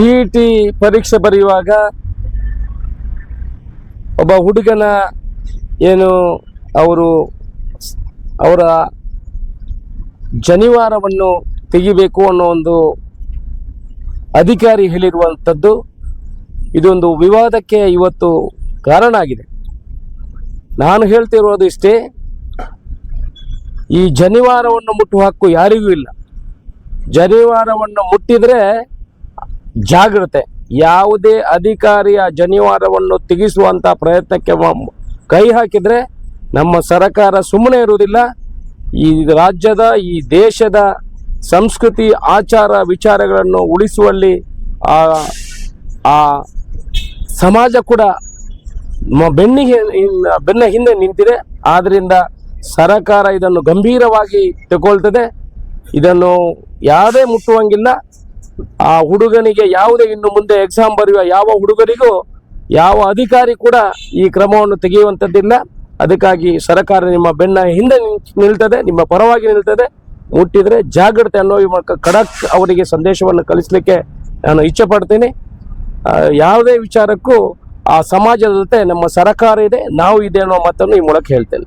T ಪರೀಕ್ಷೆ ಬರೆಯುವಾಗ ಒಬ್ಬ ಹುಡುಗನ ಏನು ಅವರ ಜನಿವಾರವನ್ನು ತೆಗಿಬೇಕು ಅನ್ನೋ ಒಂದು ಅಧಿಕಾರಿ ಹೇಳಿರುವಂಥದ್ದು ಇದೊಂದು ವಿವಾದಕ್ಕೆ ಇವತ್ತು ಕಾರಣ ಆಗಿದೆ. ನಾನು ಹೇಳ್ತಿರೋದು ಇಷ್ಟೇ, ಈ ಜನಿವಾರವನ್ನು ಮುಟ್ಟುವ ಹಕ್ಕು ಯಾರಿಗೂ ಇಲ್ಲ. ಜನಿವಾರವನ್ನು ಮುಟ್ಟಿದರೆ ಜಾಗ್ರತೆ. ಯಾವುದೇ ಅಧಿಕಾರಿಯ ಜನಿವಾರವನ್ನು ತೆಗೆಸುವಂಥ ಪ್ರಯತ್ನಕ್ಕೆ ಕೈ ಹಾಕಿದರೆ ನಮ್ಮ ಸರ್ಕಾರ ಸುಮ್ಮನೆ ಇರುವುದಿಲ್ಲ. ಈ ರಾಜ್ಯದ ಈ ದೇಶದ ಸಂಸ್ಕೃತಿ ಆಚಾರ ವಿಚಾರಗಳನ್ನು ಉಳಿಸುವಲ್ಲಿ ಆ ಸಮಾಜ ಕೂಡ ಬೆನ್ನ ಹಿಂದೆ ನಿಂತಿದೆ. ಆದ್ದರಿಂದ ಸರ್ಕಾರ ಇದನ್ನು ಗಂಭೀರವಾಗಿ ತಗೊಳ್ತದೆ. ಇದನ್ನು ಯಾವುದೇ ಮುಟ್ಟುವಂಗಿಲ್ಲ. ಆ ಹುಡುಗನಿಗೆ ಯಾವುದೇ ಇನ್ನು ಮುಂದೆ ಎಕ್ಸಾಮ್ ಬರೆಯುವ ಯಾವ ಹುಡುಗರಿಗೂ ಯಾವ ಅಧಿಕಾರಿ ಕೂಡ ಈ ಕ್ರಮವನ್ನು ತೆಗೆಯುವಂಥದ್ದಿಲ್ಲ. ಅದಕ್ಕಾಗಿ ಸರ್ಕಾರ ನಿಮ್ಮ ಬೆನ್ನ ಹಿಂದೆ ನಿಲ್ತದೆ, ನಿಮ್ಮ ಪರವಾಗಿ ನಿಲ್ತದೆ. ಮುಟ್ಟಿದರೆ ಜಾಗ್ರತೆ ಅನ್ನೋ ಈ ಮೂಲಕ ಖಡಕ್ ಅವರಿಗೆ ಸಂದೇಶವನ್ನು ಕಳಿಸಲಿಕ್ಕೆ ನಾನು ಇಚ್ಛೆ ಪಡ್ತೀನಿ. ಯಾವುದೇ ವಿಚಾರಕ್ಕೂ ಆ ಸಮಾಜದ ಜೊತೆ ನಮ್ಮ ಸರ್ಕಾರ ಇದೆ, ನಾವು ಇದೆ ಅನ್ನೋ ಮಾತನ್ನು ಈ ಮೂಲಕ ಹೇಳ್ತೇನೆ.